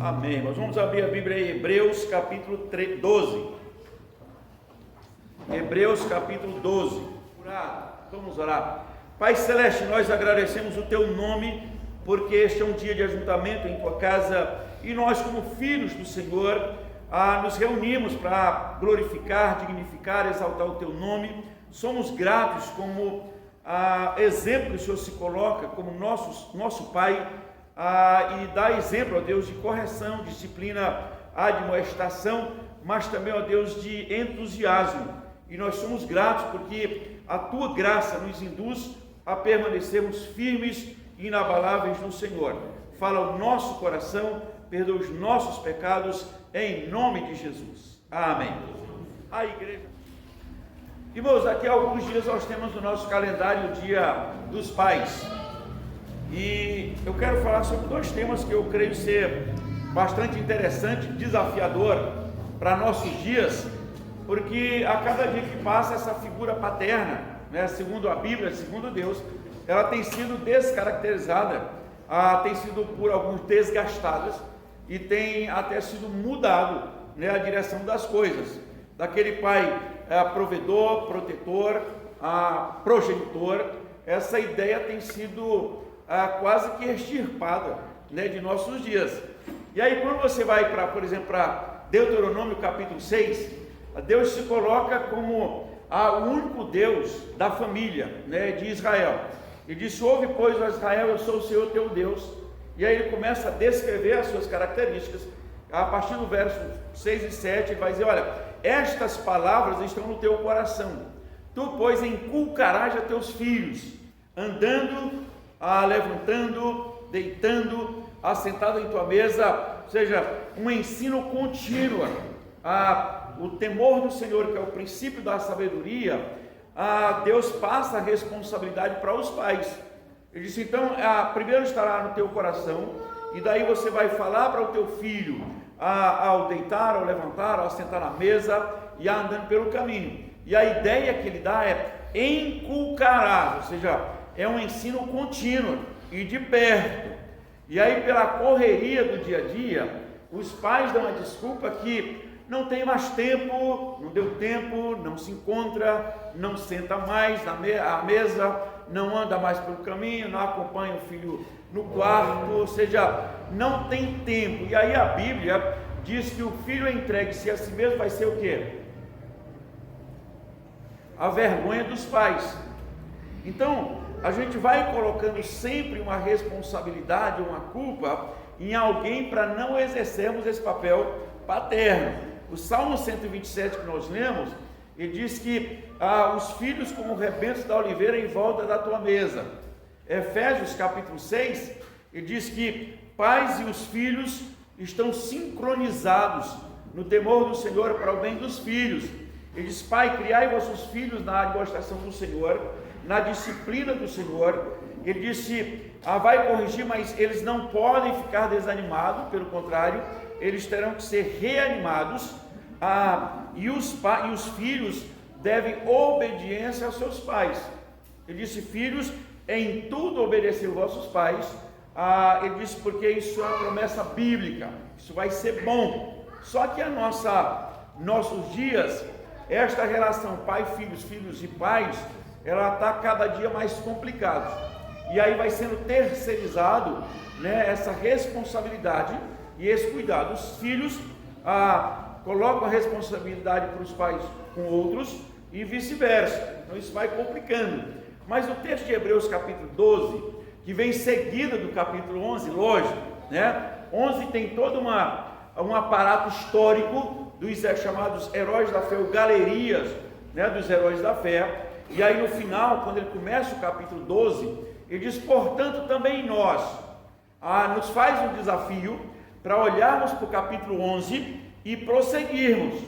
Amém. Nós vamos abrir a Bíblia em Hebreus capítulo 12. Hebreus capítulo 12. Vamos orar. Pai Celeste, nós agradecemos o Teu nome, porque este é um dia de ajuntamento em Tua casa, e nós, como filhos do Senhor, nos reunimos para glorificar, dignificar, exaltar o Teu nome. Somos gratos como exemplo o Senhor se coloca como nosso Pai, e dá exemplo, ó Deus, de correção, disciplina, admoestação, mas também, ó Deus, de entusiasmo. E nós somos gratos porque a Tua graça nos induz a permanecermos firmes e inabaláveis no Senhor. Fala o nosso coração, perdoa os nossos pecados, em nome de Jesus. Amém. A igreja. Irmãos, daqui a alguns dias nós temos no nosso calendário o Dia dos Pais. E eu quero falar sobre dois temas que eu creio ser bastante interessante, desafiador para nossos dias, porque a cada dia que passa essa figura paterna, segundo a Bíblia, segundo Deus, ela tem sido descaracterizada, tem sido por alguns desgastadas e tem até sido mudado, a direção das coisas. Daquele pai provedor, protetor, progenitor, essa ideia tem sido quase que extirpada, de nossos dias. E aí quando você vai para, por exemplo, para Deuteronômio capítulo 6, Deus se coloca como o único Deus da família, de Israel. Ele disse: ouve, pois, ó Israel, eu sou o Senhor teu Deus. E aí ele começa a descrever as suas características. A partir do verso 6 e 7, ele vai dizer: olha, estas palavras estão no teu coração, tu, pois, inculcarás a teus filhos, andando, levantando, deitando, assentado em tua mesa, ou seja, um ensino contínuo. O temor do Senhor, que é o princípio da sabedoria, Deus passa a responsabilidade para os pais. Ele disse: então, primeiro estará no teu coração, e daí você vai falar para o teu filho, ao deitar, ao levantar, ao sentar na mesa, e andando pelo caminho. E a ideia que ele dá é inculcarás, ou seja, é um ensino contínuo e de perto. E aí, pela correria do dia a dia, os pais dão a desculpa que não tem mais tempo, não deu tempo, não se encontra, não senta mais à mesa, não anda mais pelo caminho, não acompanha o filho no quarto, ou seja, não tem tempo. E aí a Bíblia diz que o filho entregue-se a si mesmo vai ser o quê? A vergonha dos pais. Então, a gente vai colocando sempre uma responsabilidade, uma culpa em alguém para não exercermos esse papel paterno. O Salmo 127 que nós lemos, ele diz que os filhos como rebentos da oliveira em volta da tua mesa. Efésios capítulo 6, ele diz que pais e os filhos estão sincronizados no temor do Senhor para o bem dos filhos. Ele diz: pai, criai vossos filhos na admoestação do Senhor, na disciplina do Senhor. Ele disse: vai corrigir, mas eles não podem ficar desanimados, pelo contrário, eles terão que ser reanimados, e os filhos devem obediência aos seus pais. Ele disse: filhos, em tudo obedecer vossos pais. Ele disse: porque isso é uma promessa bíblica, isso vai ser bom. Só que nossos dias, esta relação pai-filhos, filhos e pais, ela está cada dia mais complicada, e aí vai sendo terceirizado, essa responsabilidade e esse cuidado. Os filhos colocam a responsabilidade para os pais com outros e vice-versa. Então isso vai complicando. Mas o texto de Hebreus capítulo 12, que vem em seguida do capítulo 11, lógico, 11 tem todo um aparato histórico dos chamados heróis da fé, ou galerias, dos heróis da fé. E aí no final, quando ele começa o capítulo 12, ele diz: portanto também nós, nos faz um desafio para olharmos para o capítulo 11 e prosseguirmos.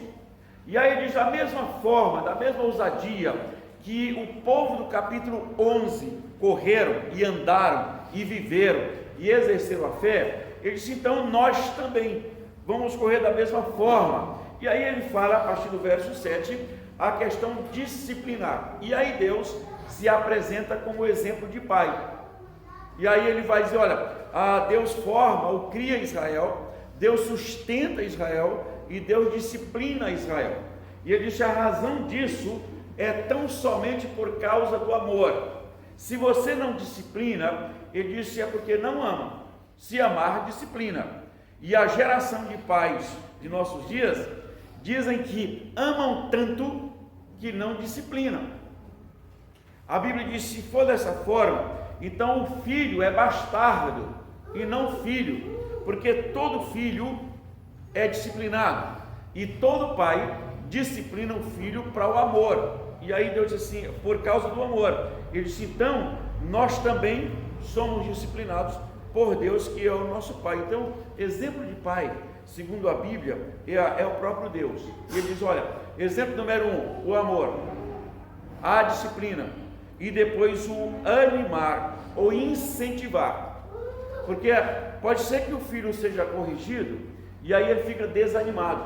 E aí ele diz: da mesma forma, da mesma ousadia que o povo do capítulo 11 correram e andaram e viveram e exerceram a fé, ele disse: então nós também vamos correr da mesma forma. E aí ele fala, a partir do verso 7, a questão disciplinar. E aí Deus se apresenta como exemplo de pai. E aí ele vai dizer: olha, Deus forma ou cria Israel Deus sustenta Israel e Deus disciplina Israel. E ele disse: a razão disso é tão somente por causa do amor. Se você não disciplina, ele disse, é porque não ama. Se amar, disciplina. E a geração de pais de nossos dias dizem que amam tanto que não disciplinam. A Bíblia diz: se for dessa forma, então o filho é bastardo e não filho, porque todo filho é disciplinado e todo pai disciplina o filho para o amor. E aí Deus disse assim: por causa do amor. Ele disse: então nós também somos disciplinados por Deus, que é o nosso pai. Então, exemplo de pai, segundo a Bíblia, é o próprio Deus. E ele diz: olha, exemplo número 1, o amor, a disciplina, e depois o animar ou incentivar. Porque pode ser que o filho seja corrigido e aí ele fica desanimado,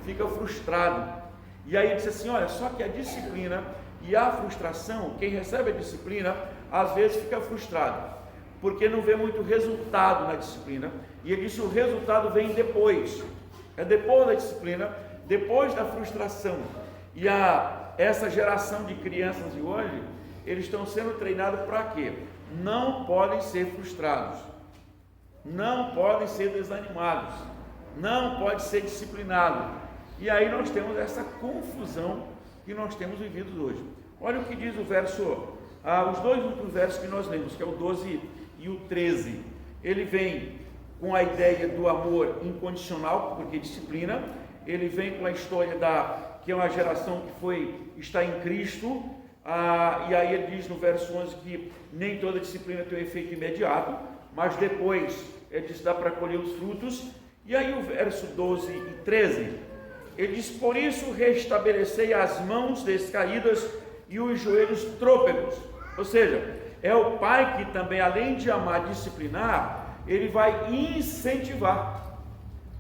fica frustrado. E aí ele diz assim: olha, só que a disciplina e a frustração, quem recebe a disciplina às vezes fica frustrado, porque não vê muito resultado na disciplina. E ele disse: o resultado vem depois, é depois da disciplina, depois da frustração. E essa geração de crianças de hoje, eles estão sendo treinados para quê? Não podem ser frustrados, não podem ser desanimados, não pode ser disciplinado. E aí nós temos essa confusão que nós temos vivido hoje. Olha o que diz o verso, os dois últimos versos que nós lemos, que é o 12 e o 13. Ele vem com a ideia do amor incondicional, porque disciplina. Ele vem com a história que é uma geração que está em Cristo. E aí ele diz no verso 11 que nem toda disciplina tem um efeito imediato, mas depois ele diz: dá para colher os frutos. E aí o verso 12 e 13, ele diz: por isso restabelecei as mãos descaídas e os joelhos trôpegos. Ou seja, é o pai que também, além de amar, disciplinar, ele vai incentivar.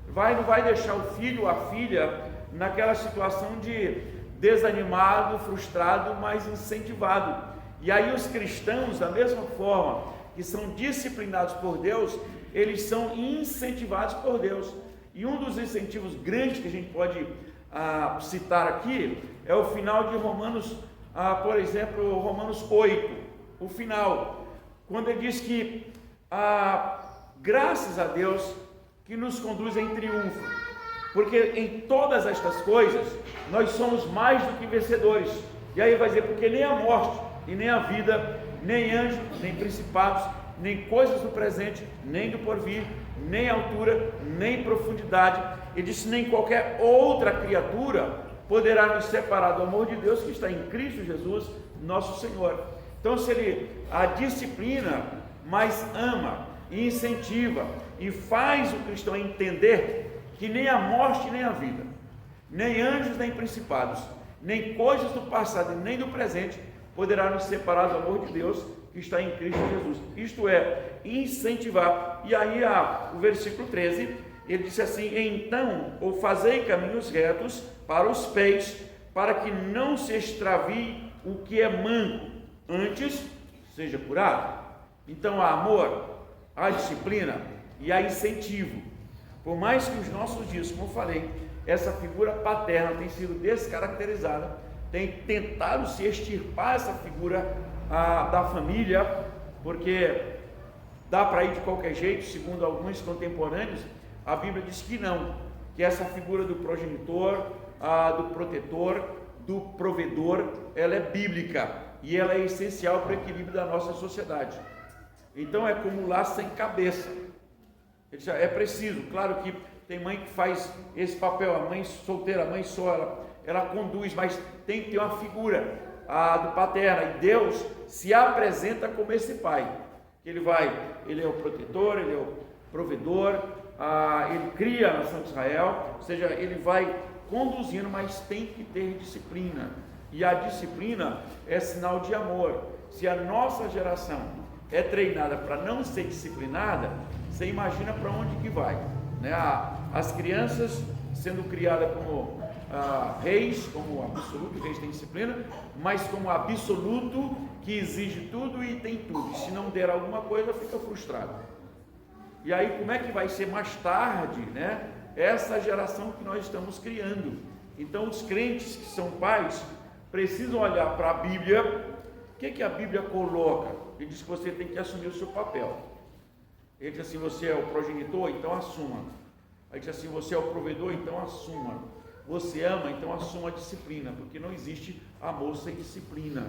Não vai deixar o filho ou a filha naquela situação de desanimado, frustrado, mas incentivado. E aí os cristãos, da mesma forma que são disciplinados por Deus, eles são incentivados por Deus. E um dos incentivos grandes que a gente pode citar aqui é o final de Romanos, por exemplo, Romanos 8, o final, quando ele diz que graças a Deus que nos conduz em triunfo, porque em todas estas coisas nós somos mais do que vencedores. E aí vai dizer: porque nem a morte e nem a vida, nem anjos, nem principados, nem coisas do presente, nem do porvir, nem altura, nem profundidade, ele disse, nem qualquer outra criatura poderá nos separar do amor de Deus que está em Cristo Jesus, nosso Senhor. Então, se ele a disciplina, mas ama e incentiva e faz o cristão entender que nem a morte nem a vida, nem anjos nem principados, nem coisas do passado nem do presente poderá nos separar do amor de Deus que está em Cristo Jesus. Isto é, incentivar. E aí o versículo 13, ele disse assim: então, ou fazei caminhos retos para os pés, para que não se extravie o que é manco, antes seja curado. Então há amor, há disciplina e há incentivo. Por mais que os nossos dias, como eu falei, essa figura paterna tem sido descaracterizada, tem tentado se extirpar essa figura da família, porque dá para ir de qualquer jeito. Segundo alguns contemporâneos, a Bíblia diz que não, que essa figura do progenitor, do protetor, do provedor, ela é bíblica e ela é essencial para o equilíbrio da nossa sociedade. Então é como lá sem cabeça. É preciso, claro que tem mãe que faz esse papel, a mãe solteira, a mãe só, ela conduz, mas tem que ter uma figura do paterno, e Deus se apresenta como esse pai, ele é o protetor, ele é o provedor, ele cria a nação de Israel, ou seja, ele vai conduzindo, mas tem que ter disciplina, e a disciplina é sinal de amor. Se a nossa geração é treinada para não ser disciplinada, você imagina para onde que vai, né? As crianças sendo criadas como reis, como absoluto, reis têm disciplina, mas como absoluto que exige tudo e tem tudo, e se não der alguma coisa fica frustrado. E aí como é que vai ser mais tarde, né? Essa geração que nós estamos criando. Então os crentes que são pais precisam olhar para a Bíblia. O que a Bíblia coloca? Ele diz que você tem que assumir o seu papel. Ele diz assim, você é o progenitor, então assuma. Aí diz assim, você é o provedor, então assuma. Você ama, então assuma a disciplina, porque não existe amor sem disciplina.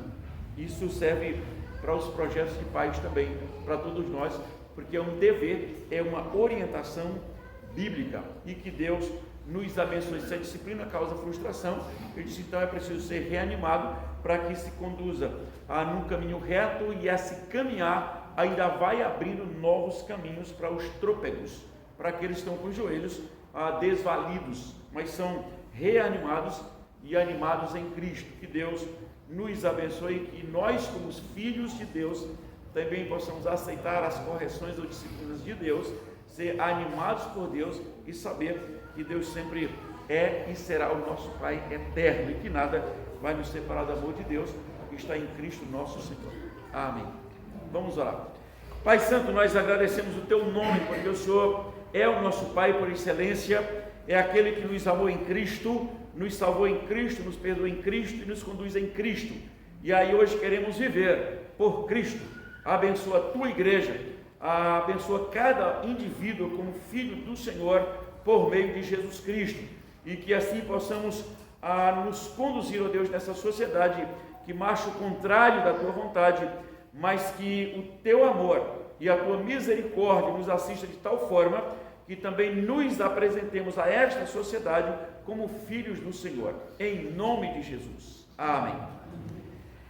Isso serve para os projetos de pais também, para todos nós, porque é um dever, é uma orientação bíblica, e que Deus nos abençoe. Se a disciplina causa frustração, ele disse, então é preciso ser reanimado para que se conduza num caminho reto, e esse caminhar ainda vai abrindo novos caminhos para os trôpegos, para aqueles que estão com os joelhos desvalidos, mas são reanimados e animados em Cristo. Que Deus nos abençoe, que nós, como os filhos de Deus, também possamos aceitar as correções ou disciplinas de Deus, ser animados por Deus e saber que Deus sempre é e será o nosso Pai eterno, e que nada vai nos separar do amor de Deus que está em Cristo nosso Senhor. Amém. Vamos orar. Pai Santo, nós agradecemos o Teu nome, porque o Senhor é o nosso Pai por excelência, é aquele que nos amou em Cristo, nos salvou em Cristo, nos perdoou em Cristo e nos conduz em Cristo. E aí hoje queremos viver por Cristo. Abençoa a Tua igreja, abençoa cada indivíduo como filho do Senhor por meio de Jesus Cristo, e que assim possamos nos conduzir, ó Deus, nessa sociedade que marcha o contrário da Tua vontade, mas que o Teu amor e a Tua misericórdia nos assista de tal forma que também nos apresentemos a esta sociedade como filhos do Senhor, em nome de Jesus. Amém.